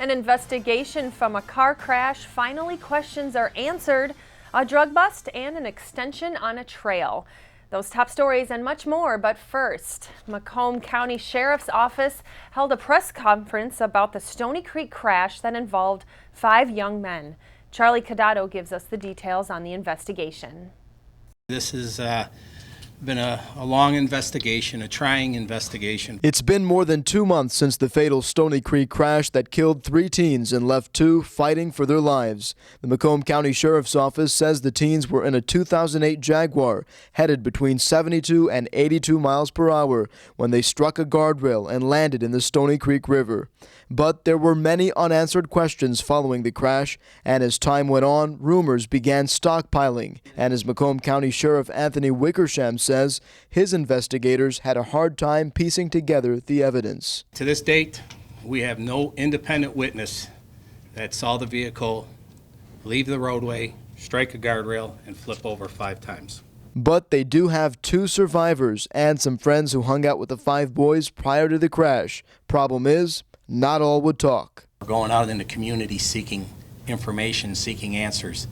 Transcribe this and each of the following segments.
An investigation from a car crash, finally questions are answered, a drug bust, and an extension on a trail. Those top stories and much more, but first, Macomb County Sheriff's Office held a press conference about the Stony Creek crash that involved 5 young men. Charlie Cadotto gives us the details on the investigation. This has been a long investigation, a trying investigation. It's been more than 2 months since the fatal Stony Creek crash that killed 3 teens and left 2 fighting for their lives. The Macomb County Sheriff's Office says the teens were in a 2008 Jaguar headed between 72 and 82 miles per hour when they struck a guardrail and landed in the Stony Creek River. But there were many unanswered questions following the crash, and as time went on, rumors began stockpiling. And as Macomb County Sheriff Anthony Wickersham says, his investigators had a hard time piecing together the evidence. To this date, we have no independent witness that saw the vehicle leave the roadway, strike a guardrail, and flip over 5 times. But they do have 2 survivors and some friends who hung out with the 5 boys prior to the crash. Problem is, not all would talk. We're going out in the community seeking information, seeking answers,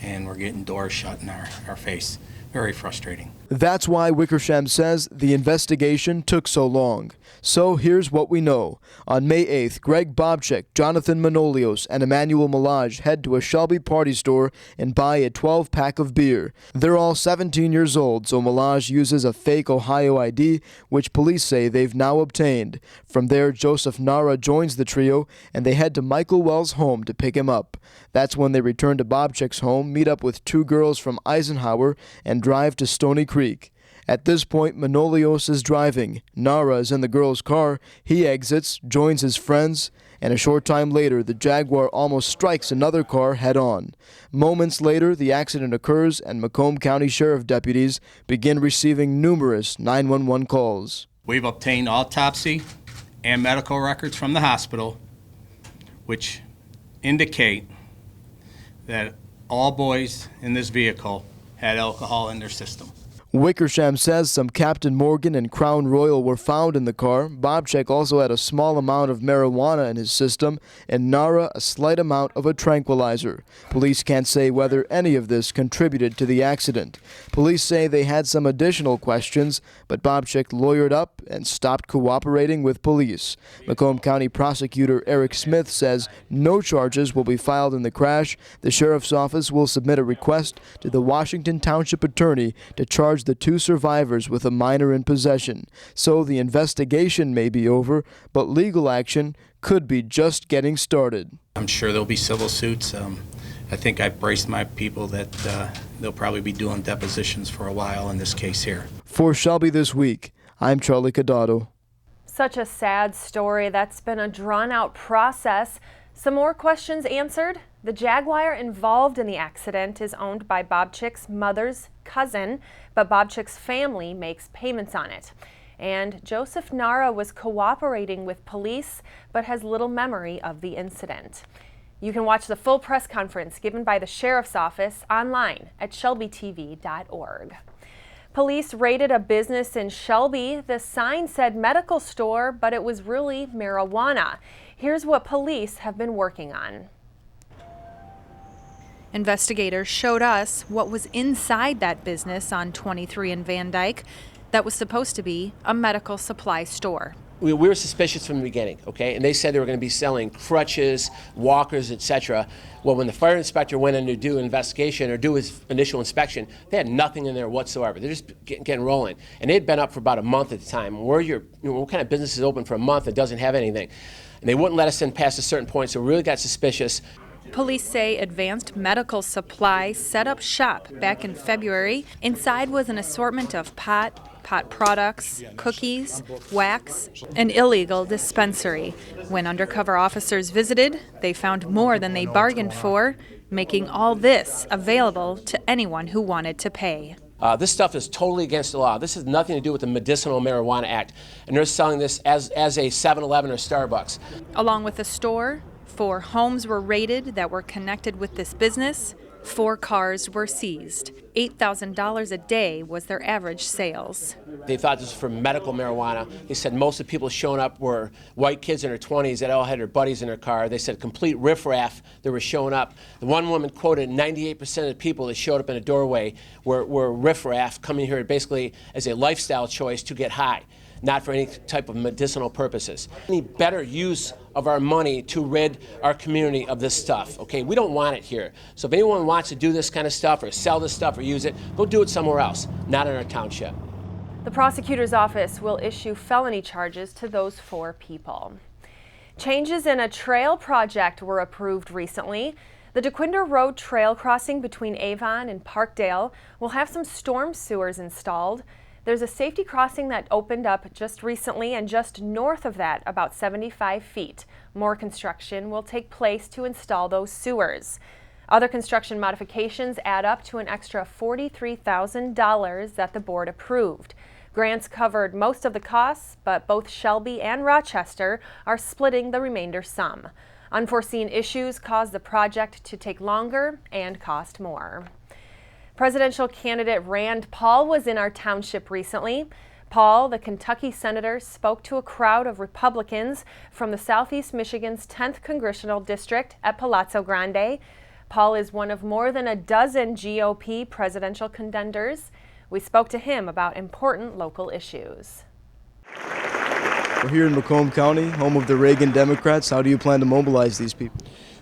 and we're getting doors shut in our face. Very frustrating. That's why Wickersham says the investigation took so long. So here's what we know. On May 8th, Greg Bobchek, Jonathan Manolios, and Emmanuel Malaj head to a Shelby party store and buy a 12-pack of beer. They're all 17 years old, so Malaj uses a fake Ohio ID, which police say they've now obtained. From there, Joseph Nara joins the trio, and they head to Michael Wells' home to pick him up. That's when they return to Bobchek's home, meet up with 2 girls from Eisenhower, and drive to Stony Creek. At this point, Manolios is driving. Nara is in the girl's car. He exits, joins his friends, and a short time later, the Jaguar almost strikes another car head-on. Moments later, the accident occurs, and Macomb County Sheriff deputies begin receiving numerous 911 calls. We've obtained autopsy and medical records from the hospital, which indicate that all boys in this vehicle had alcohol in their system. Wickersham says some Captain Morgan and Crown Royal were found in the car. Bobchek also had a small amount of marijuana in his system, and Nara a slight amount of a tranquilizer. Police can't say whether any of this contributed to the accident. Police say they had some additional questions, but Bobchek lawyered up and stopped cooperating with police. Macomb County Prosecutor Eric Smith says no charges will be filed in the crash. The Sheriff's Office will submit a request to the Washington Township Attorney to charge the 2 survivors with a minor in possession. So the investigation may be over, but legal action could be just getting started. I'm sure there'll be civil suits. I think I've braced my people that they'll probably be doing depositions for a while in this case here. For Shelby This Week, I'm Charlie Cadotto. Such a sad story. That's been a drawn-out process. Some more questions answered. The Jaguar involved in the accident is owned by Bobchek's mother's cousin, but Bobchek's family makes payments on it. And Joseph Nara was cooperating with police, but has little memory of the incident. You can watch the full press conference given by the Sheriff's Office online at shelbytv.org. Police raided a business in Shelby. The sign said medical store, but it was really marijuana. Here's what police have been working on. Investigators showed us what was inside that business on 23 in Van Dyke that was supposed to be a medical supply store. We were suspicious from the beginning, okay? And they said they were going to be selling crutches, walkers, etc. Well, when the fire inspector went in to do an investigation or do his initial inspection, they had nothing in there whatsoever. They're just getting rolling. And they had been up for about a month at the time. What kind of business is open for a month that doesn't have anything? And they wouldn't let us in past a certain point, so we really got suspicious. Police say Advanced Medical Supply set up shop back in February. Inside was an assortment of pot products, cookies, wax, an illegal dispensary. When undercover officers visited, they found more than they bargained for, making all this available to anyone who wanted to pay. This stuff is totally against the law. This has nothing to do with the Medicinal Marijuana Act. And they're selling this as a 7-Eleven or Starbucks. Along with the store, 4 homes were raided that were connected with this business, 4 cars were seized. $8,000 a day was their average sales. They thought this was for medical marijuana. They said most of the people showing up were white kids in their 20s that all had their buddies in their car. They said complete riffraff that were showing up. The one woman quoted 98% of the people that showed up in a doorway were riffraff coming here basically as a lifestyle choice to get high, not for any type of medicinal purposes. Any better use of our money to rid our community of this stuff, okay? We don't want it here. So if anyone wants to do this kind of stuff or sell this stuff or use it, go do it somewhere else, not in our township. The prosecutor's office will issue felony charges to those 4 people. Changes in a trail project were approved recently. The DeQuinder Road trail crossing between Avon and Parkdale will have some storm sewers installed. There's a safety crossing that opened up just recently, and just north of that, about 75 feet. More construction will take place to install those sewers. Other construction modifications add up to an extra $43,000 that the board approved. Grants covered most of the costs, but both Shelby and Rochester are splitting the remainder sum. Unforeseen issues caused the project to take longer and cost more. Presidential candidate Rand Paul was in our township recently. Paul, the Kentucky senator, spoke to a crowd of Republicans from the Southeast Michigan's 10th Congressional District at Palazzo Grande. Paul is one of more than a dozen GOP presidential contenders. We spoke to him about important local issues. We're here in Macomb County, home of the Reagan Democrats. How do you plan to mobilize these people?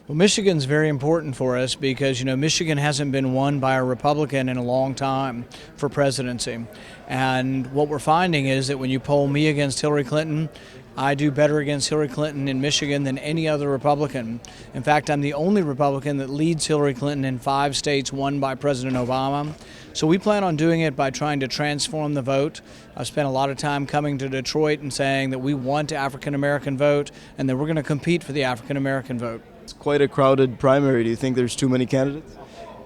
Well, Michigan's very important for us because, Michigan hasn't been won by a Republican in a long time for presidency. And what we're finding is that when you poll me against Hillary Clinton, I do better against Hillary Clinton in Michigan than any other Republican. In fact, I'm the only Republican that leads Hillary Clinton in 5 states won by President Obama. So we plan on doing it by trying to transform the vote. I've spent a lot of time coming to Detroit and saying that we want African American vote and that we're going to compete for the African American vote. It's quite a crowded primary. Do you think there's too many candidates?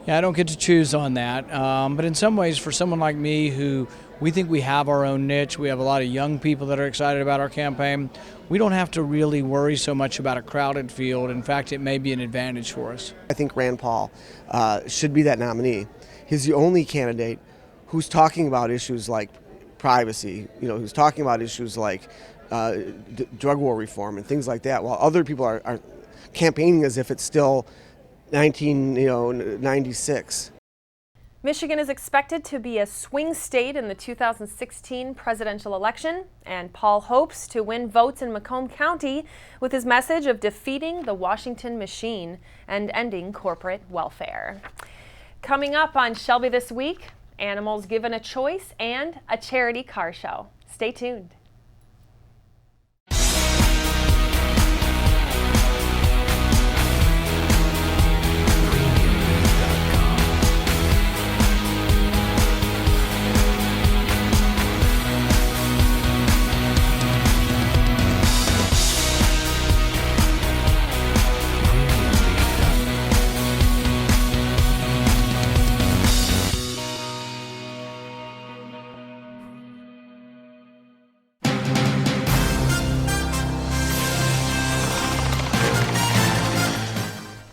Yeah, I don't get to choose on that. But in some ways, for someone like me who we think we have our own niche, we have a lot of young people that are excited about our campaign, we don't have to really worry so much about a crowded field. In fact, it may be an advantage for us. I think Rand Paul should be that nominee. He's the only candidate who's talking about issues like privacy, who's talking about issues like drug war reform and things like that, while other people are campaigning as if it's still 1996. Michigan is expected to be a swing state in the 2016 presidential election, and Paul hopes to win votes in Macomb County with his message of defeating the Washington machine and ending corporate welfare. Coming up on Shelby this week, animals given a choice and a charity car show. Stay tuned.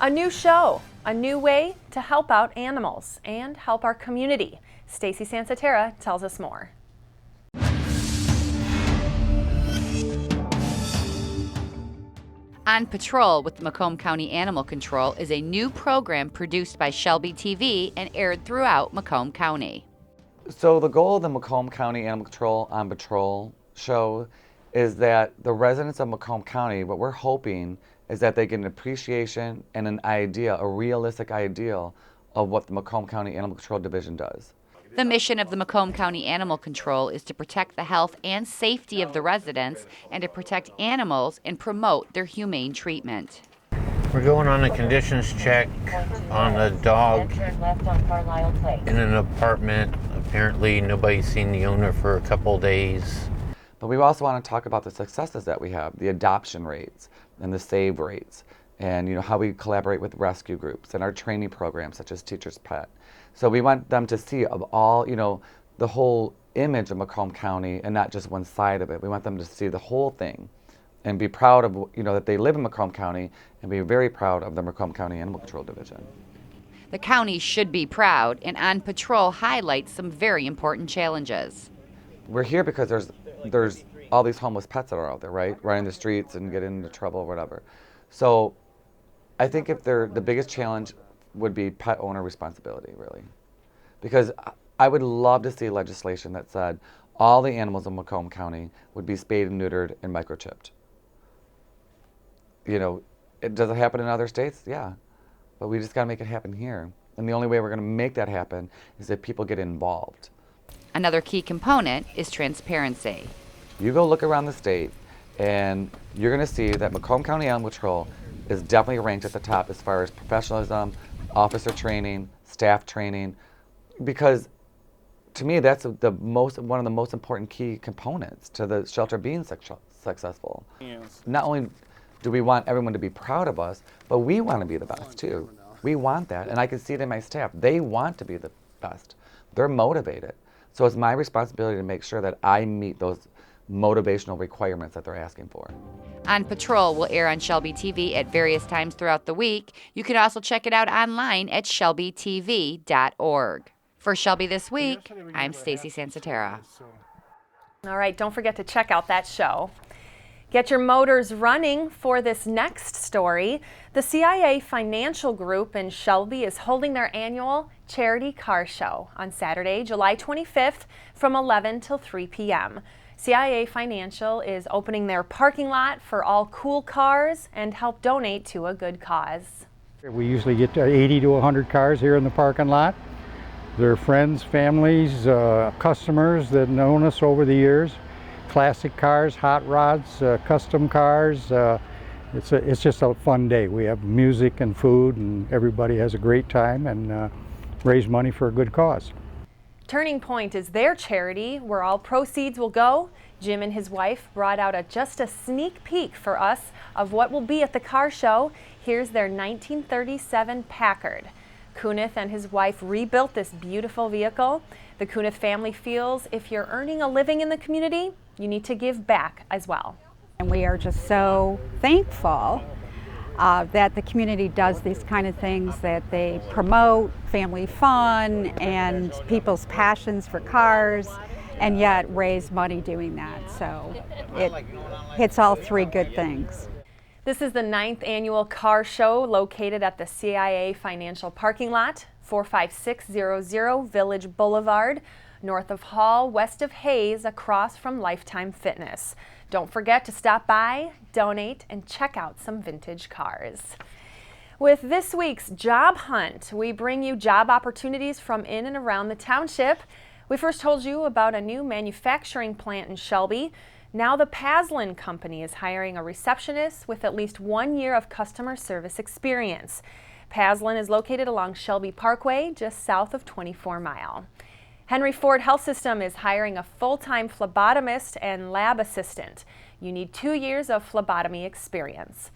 A new show, a new way to help out animals and help our community. Stacy Sansatera tells us more. On Patrol with Macomb County Animal Control is a new program produced by Shelby TV and aired throughout Macomb County. So the goal of the Macomb County Animal Control on Patrol show is that the residents of Macomb County, what we're hoping is that they get an appreciation and an idea, a realistic ideal of what the Macomb County Animal Control Division does. The mission of the Macomb County Animal Control is to protect the health and safety of the residents and to protect animals and promote their humane treatment. We're going on a conditions check on a dog in an apartment. Apparently nobody's seen the owner for a couple days. But we also want to talk about the successes that we have, the adoption rates and the save rates, and how we collaborate with rescue groups and our training programs such as Teacher's Pet. So we want them to see of all, the whole image of Macomb County and not just one side of it. We want them to see the whole thing and be proud of, that they live in Macomb County and be very proud of the Macomb County Animal Control Division. The county should be proud, and On Patrol highlights some very important challenges. We're here because there's all these homeless pets that are out there, right? Running the streets and getting into trouble or whatever. So I think the biggest challenge would be pet owner responsibility, really. Because I would love to see legislation that said all the animals in Macomb County would be spayed and neutered and microchipped. You know, does it happen in other states? Yeah. But we just got to make it happen here. And the only way we're going to make that happen is if people get involved. Another key component is transparency. You go look around the state, and you're going to see that Macomb County Animal Control is definitely ranked at the top as far as professionalism, officer training, staff training, because to me that's one of the most important key components to the shelter being successful. Yes. Not only do we want everyone to be proud of us, but we want to be the best too. We want that, and I can see it in my staff. They want to be the best. They're motivated. So it's my responsibility to make sure that I meet those motivational requirements that they're asking for. On Patrol will air on Shelby TV at various times throughout the week. You can also check it out online at shelbytv.org. For Shelby This Week, I'm Stacy Sansatera. All right, don't forget to check out that show. Get your motors running for this next story. The CIA Financial Group in Shelby is holding their annual charity car show on Saturday, July 25th from 11 till 3 p.m. CIA Financial is opening their parking lot for all cool cars and help donate to a good cause. We usually get 80 to 100 cars here in the parking lot. They're friends, families, customers that have known us over the years. Classic cars, hot rods, custom cars. It's just a fun day. We have music and food, and everybody has a great time and raise money for a good cause. Turning Point is their charity where all proceeds will go. Jim and his wife brought out just a sneak peek for us of what will be at the car show. Here's their 1937 Packard. Kunith and his wife rebuilt this beautiful vehicle. The Kunith family feels if you're earning a living in the community, you need to give back as well. And we are just so thankful that the community does these kind of things, that they promote family fun and people's passions for cars, and yet raise money doing that. So it hits all three good things. This is the 9th annual car show located at the CIA Financial Parking Lot, 45600 Village Boulevard, north of Hall, west of Hayes, across from Lifetime Fitness. Don't forget to stop by, donate, and check out some vintage cars. With this week's Job Hunt, we bring you job opportunities from in and around the township. We first told you about a new manufacturing plant in Shelby. Now the Paslin Company is hiring a receptionist with at least 1 year of customer service experience. Paslin is located along Shelby Parkway, just south of 24 Mile. Henry Ford Health System is hiring a full-time phlebotomist and lab assistant. You need 2 years of phlebotomy experience.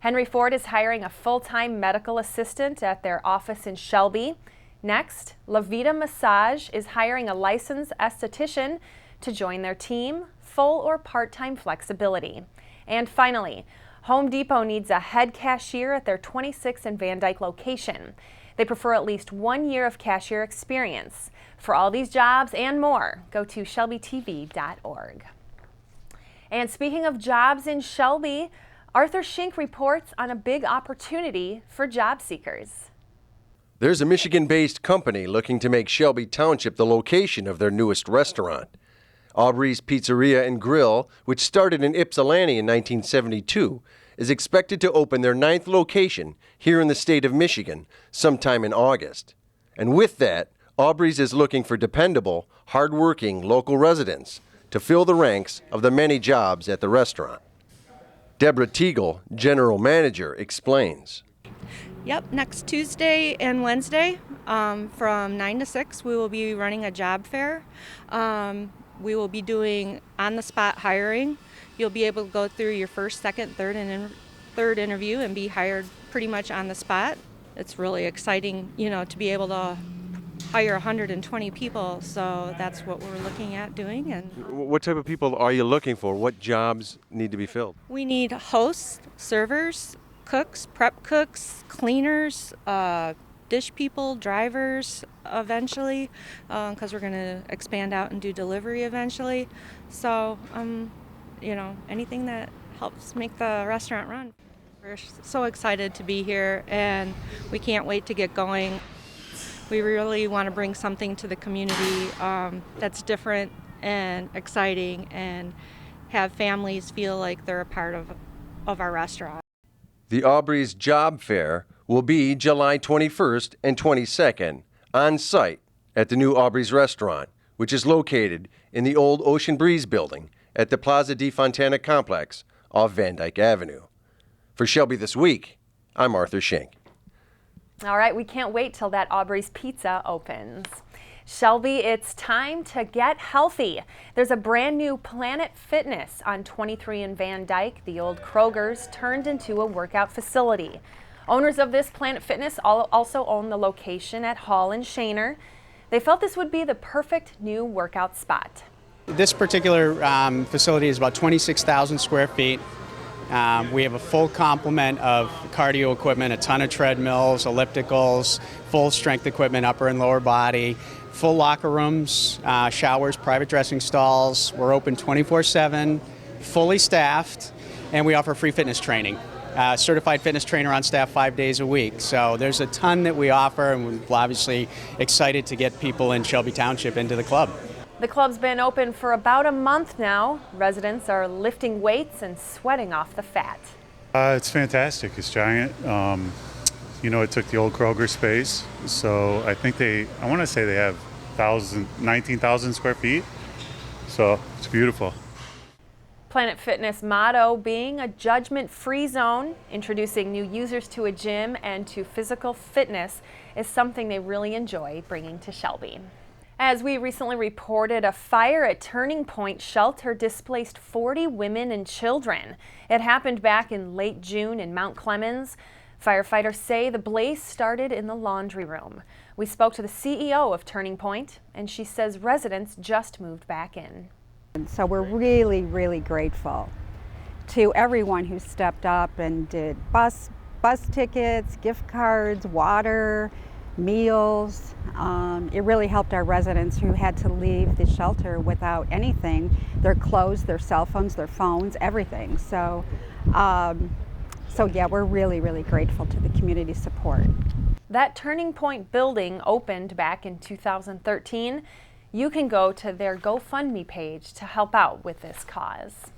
Henry Ford is hiring a full-time medical assistant at their office in Shelby. Next, La Vida Massage is hiring a licensed esthetician to join their team, full or part-time flexibility. And finally, Home Depot needs a head cashier at their 26 and Van Dyke location. They prefer at least 1 year of cashier experience. For all these jobs and more, go to shelbytv.org. And speaking of jobs in Shelby, Arthur Schink reports on a big opportunity for job seekers. There's a Michigan-based company looking to make Shelby Township the location of their newest restaurant. Aubrey's Pizzeria and Grill, which started in Ypsilanti in 1972, is expected to open their 9th location here in the state of Michigan sometime in August. And with that, Aubrey's is looking for dependable, hard-working local residents to fill the ranks of the many jobs at the restaurant. Deborah Teagle, General Manager, explains. Yep, next Tuesday and Wednesday from 9 to 6 we will be running a job fair. We will be doing on-the-spot hiring. You'll be able to go through your first, second, third interview and be hired pretty much on the spot. It's really exciting, to be able to hire 120 people, so that's what we're looking at doing. And what type of people are you looking for? What jobs need to be filled? we need hosts, servers, cooks, prep cooks, cleaners, dish people, drivers eventually, because we're going to expand out and do delivery eventually. So, anything that helps make the restaurant run. We're so excited to be here, and we can't wait to get going. We really want to bring something to the community that's different and exciting, and have families feel like they're a part of our restaurant. The Aubrey's Job Fair will be July 21st and 22nd on site at the new Aubrey's Restaurant, which is located in the old Ocean Breeze building at the Plaza di Fontana complex off Van Dyke Avenue. For Shelby This Week, I'm Arthur Schenk. All right, we can't wait till that Aubrey's Pizza opens. Shelby, it's time to get healthy. There's a brand new Planet Fitness on 23 in Van Dyke. The old Kroger's turned into a workout facility. Owners of this Planet Fitness also own the location at Hall and Shaner. They felt this would be the perfect new workout spot. This particular facility is about 26,000 square feet. We have a full complement of cardio equipment, a ton of treadmills, ellipticals, full strength equipment, upper and lower body, full locker rooms, showers, private dressing stalls. We're open 24/7, fully staffed, and we offer free fitness training. Certified fitness trainer on staff 5 days a week. So there's a ton that we offer, and we're obviously excited to get people in Shelby Township into the club. The club's been open for about a month now. Residents are lifting weights and sweating off the fat. It's fantastic. It's giant. It took the old Kroger space. So I think I want to say they have 19,000 square feet. So it's beautiful. Planet Fitness motto being a judgment-free zone. Introducing new users to a gym and to physical fitness is something they really enjoy bringing to Shelby. As we recently reported, a fire at Turning Point Shelter displaced 40 women and children. It happened back in late June in Mount Clemens. Firefighters say the blaze started in the laundry room. We spoke to the CEO of Turning Point, and she says residents just moved back in. And so we're really, really grateful to everyone who stepped up and did bus tickets, gift cards, water, meals. It really helped our residents who had to leave the shelter without anything, their clothes, their cell phones, their phones, everything. So yeah, we're really, really grateful to the community support. That Turning Point building opened back in 2013. You can go to their GoFundMe page to help out with this cause.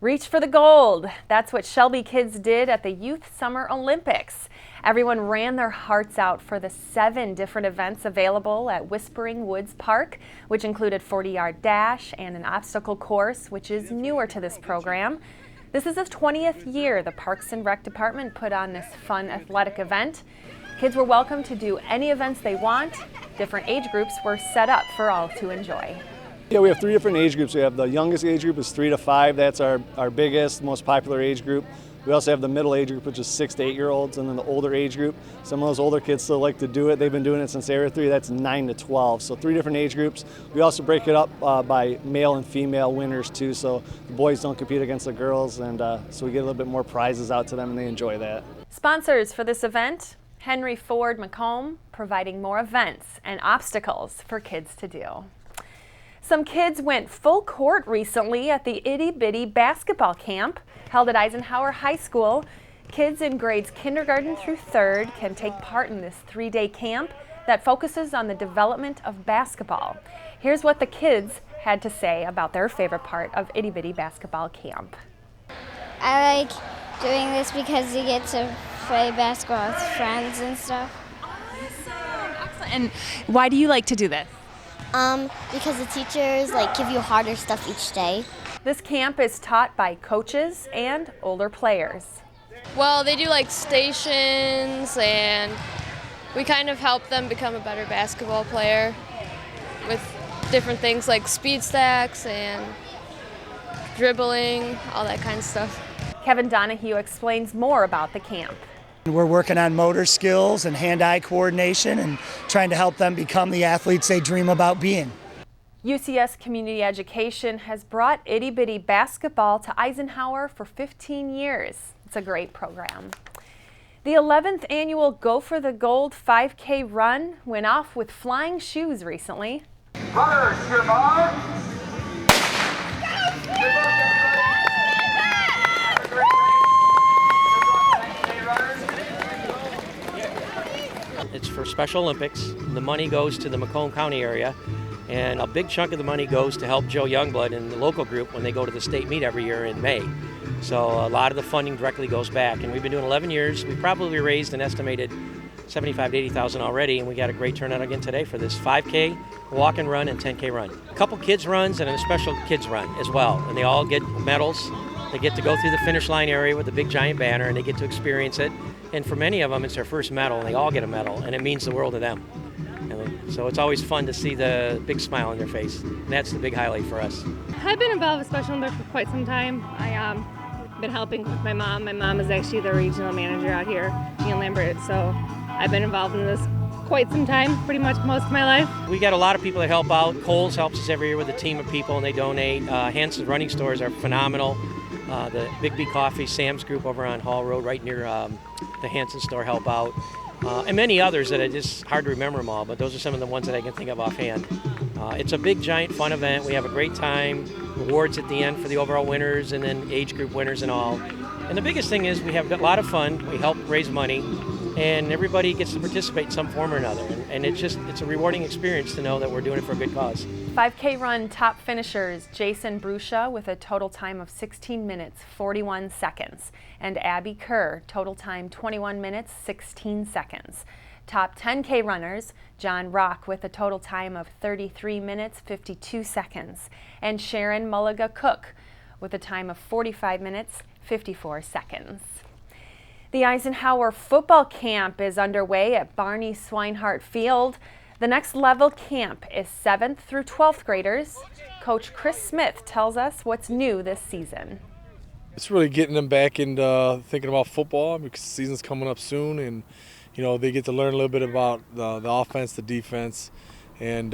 Reach for the gold. That's what Shelby kids did at the Youth Summer Olympics. Everyone ran their hearts out for the 7 different events available at Whispering Woods Park, which included 40-yard dash and an obstacle course, which is newer to this program. This is the 20th year the Parks and Rec Department put on this fun athletic event. Kids were welcome to do any events they want. Different age groups were set up for all to enjoy. Yeah, we have 3 different age groups. We have the youngest age group is 3 to 5. That's our biggest, most popular age group. We also have the middle age group, which is 6 to 8 year olds, and then the older age group. Some of those older kids still like to do it. They've been doing it since they were 3. That's 9 to 12. So 3 different age groups. We also break it up by male and female winners too. So the boys don't compete against the girls, and so we get a little bit more prizes out to them, and they enjoy that. Sponsors for this event: Henry Ford Macomb, providing more events and obstacles for kids to do. Some kids went full court recently at the Itty Bitty basketball camp held at Eisenhower High School. Kids in grades kindergarten through 3rd can take part in this 3-day camp that focuses on the development of basketball. Here's what the kids had to say about their favorite part of Itty Bitty basketball camp. I like doing this because you get to play basketball with friends and stuff. Excellent. And why do you like to do this? Because the teachers give you harder stuff each day. This camp is taught by coaches and older players. Well, they do stations, and we kind of help them become a better basketball player with different things like speed stacks and dribbling, all that kind of stuff. Kevin Donahue explains more about the camp. We're working on motor skills and hand-eye coordination and trying to help them become the athletes they dream about being. UCS Community Education has brought Itty Bitty basketball to Eisenhower for 15 years. It's a great program. The 11th annual Go for the Gold 5K run went off with flying shoes recently. Runners, your mark. It's for Special Olympics. The money goes to the Macomb County area, and a big chunk of the money goes to help Joe Youngblood and the local group when they go to the state meet every year in May. So a lot of the funding directly goes back, and we've been doing 11 years. We probably raised an estimated $75,000 to $80,000 already, and we got a great turnout again today for this 5K, walk and run, and 10K run. A couple kids runs and a special kids run as well, and they all get medals. They get to go through the finish line area with the big giant banner, and they get to experience it. And for many of them, it's their first medal, and they all get a medal, and it means the world to them. And so it's always fun to see the big smile on their face, and that's the big highlight for us. I've been involved with Special Olympics for quite some time. I've been helping with my mom. My mom is actually the regional manager out here in Lambert, so I've been involved in this quite some time, pretty much most of my life. We got a lot of people that help out. Kohl's helps us every year with a team of people, and they donate. Hanson's running stores are phenomenal. The Big B Coffee, Sam's Group over on Hall Road, right near the Hanson store, help out. And many others that are just hard to remember them all, but those are some of the ones that I can think of offhand. It's a big, giant, fun event. We have a great time. Awards at the end for the overall winners and then age group winners and all. And the biggest thing is we have a lot of fun. We help raise money, and everybody gets to participate in some form or another. And it's a rewarding experience to know that we're doing it for a good cause. 5K run top finishers Jason Brusha with a total time of 16 minutes 41 seconds and Abby Kerr, total time 21 minutes 16 seconds. Top 10K runners John Rock with a total time of 33 minutes 52 seconds and Sharon Mulliga Cook with a time of 45 minutes 54 seconds. The Eisenhower football camp is underway at Barney Swinehart Field. The next level camp is 7th through 12th graders. Coach Chris Smith tells us what's new this season. It's really getting them back into thinking about football because the season's coming up soon, and they get to learn a little bit about the offense, the defense, and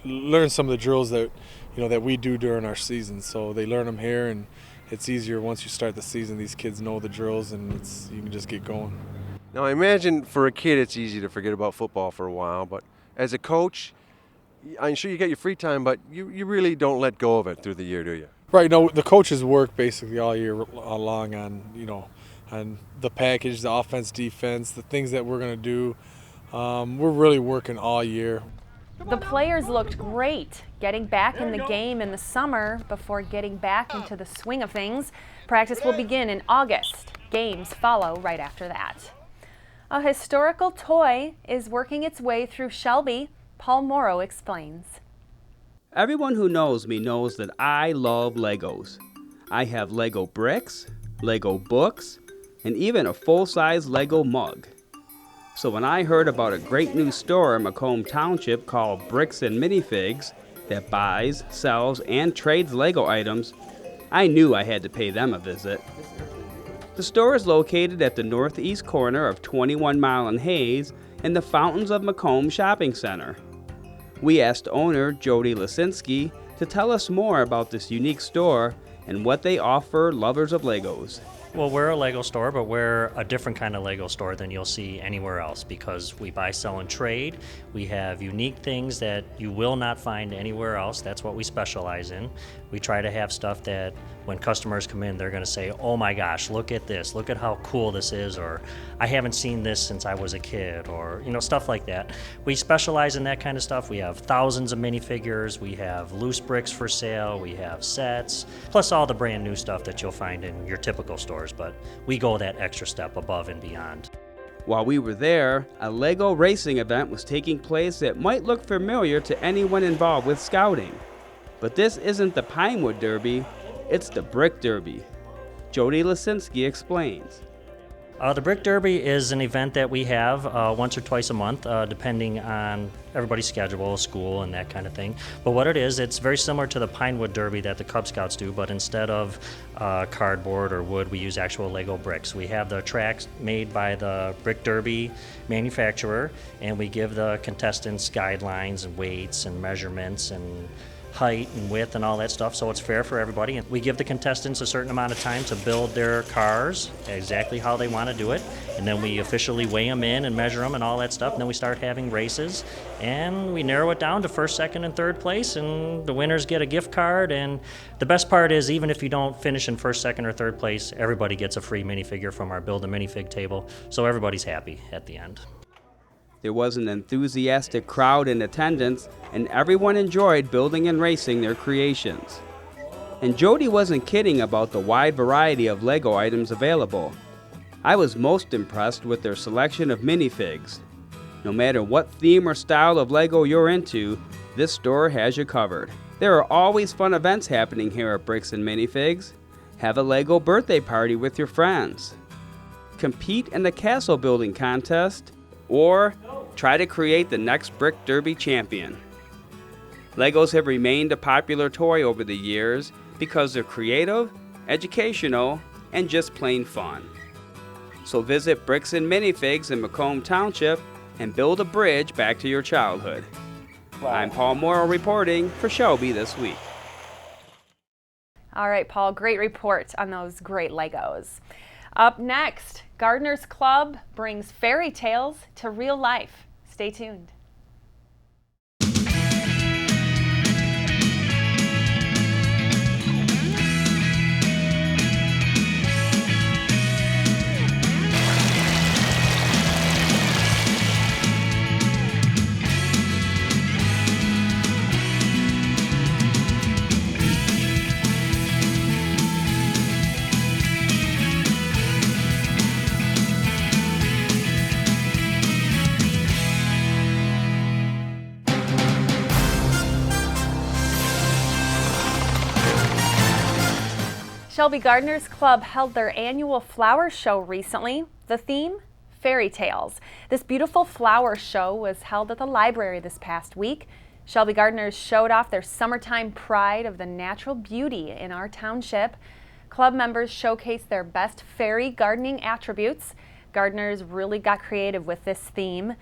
learn some of the drills that that we do during our season. So they learn them here, and it's easier once you start the season. These kids know the drills, and you can just get going. Now, I imagine for a kid it's easy to forget about football for a while, but as a coach, I'm sure you get your free time, but you really don't let go of it through the year, do you? Right. No, the coaches work basically all year long on, on the package, the offense, defense, the things that we're going to do. We're really working all year. The players looked great getting back in the game in the summer before getting back into the swing of things. Practice will begin in August. Games follow right after that. A historical toy is working its way through Shelby. Paul Morrow explains. Everyone who knows me knows that I love Legos. I have Lego bricks, Lego books, and even a full-size Lego mug. So when I heard about a great new store in Macomb Township called Bricks and Minifigs that buys, sells, and trades Lego items, I knew I had to pay them a visit. The store is located at the northeast corner of 21 Mile and Hayes in the Fountains of Macomb Shopping Center. We asked owner Jody Lisinski to tell us more about this unique store and what they offer lovers of Legos. Well, we're a Lego store, but we're a different kind of Lego store than you'll see anywhere else because we buy, sell, and trade. We have unique things that you will not find anywhere else. That's what we specialize in. We try to have stuff that when customers come in, they're going to say, oh my gosh, look at this. Look at how cool this is, or I haven't seen this since I was a kid, or stuff like that. We specialize in that kind of stuff. We have thousands of minifigures. We have loose bricks for sale. We have sets, plus all the brand new stuff that you'll find in your typical stores, but we go that extra step above and beyond. While we were there, a Lego racing event was taking place that might look familiar to anyone involved with scouting. But this isn't the Pinewood Derby, it's the Brick Derby. Jody Lisinski explains. The Brick Derby is an event that we have once or twice a month, depending on everybody's schedule, school, and that kind of thing. But what it is, it's very similar to the Pinewood Derby that the Cub Scouts do, but instead of cardboard or wood, we use actual Lego bricks. We have the tracks made by the Brick Derby manufacturer, and we give the contestants guidelines and weights and measurements and height and width and all that stuff, so it's fair for everybody. And we give the contestants a certain amount of time to build their cars exactly how they want to do it, and then we officially weigh them in and measure them and all that stuff, and then we start having races, and we narrow it down to first, second, and third place, and the winners get a gift card. And the best part is, even if you don't finish in first, second, or third place, everybody gets a free minifigure from our Build a Minifig table, so everybody's happy at the end. There was an enthusiastic crowd in attendance, and everyone enjoyed building and racing their creations. And Jody wasn't kidding about the wide variety of Lego items available. I was most impressed with their selection of minifigs. No matter what theme or style of Lego you're into, this store has you covered. There are always fun events happening here at Bricks and Minifigs. Have a Lego birthday party with your friends. Compete in the castle building contest, or try to create the next Brick Derby champion. Legos have remained a popular toy over the years because they're creative, educational, and just plain fun. So visit Bricks and Minifigs in Macomb Township and build a bridge back to your childhood. I'm Paul Morrow reporting for Shelby This Week. All right, Paul, great report on those great Legos. Up next, Gardeners Club brings fairy tales to real life. Stay tuned. Shelby Gardeners Club held their annual flower show recently. The theme? Fairy tales. This beautiful flower show was held at the library this past week. Shelby Gardeners showed off their summertime pride of the natural beauty in our township. Club members showcased their best fairy gardening attributes. Gardeners really got creative with this theme.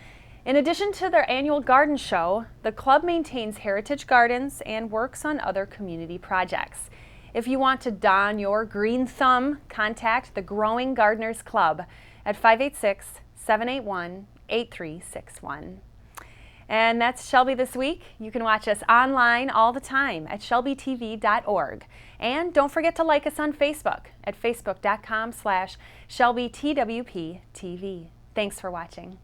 In addition to their annual garden show, the club maintains heritage gardens and works on other community projects. If you want to don your green thumb, contact the Growing Gardeners Club at 586-781-8361. And that's Shelby This Week. You can watch us online all the time at shelbytv.org. And don't forget to like us on Facebook at facebook.com/ShelbyTWPTV. Thanks for watching.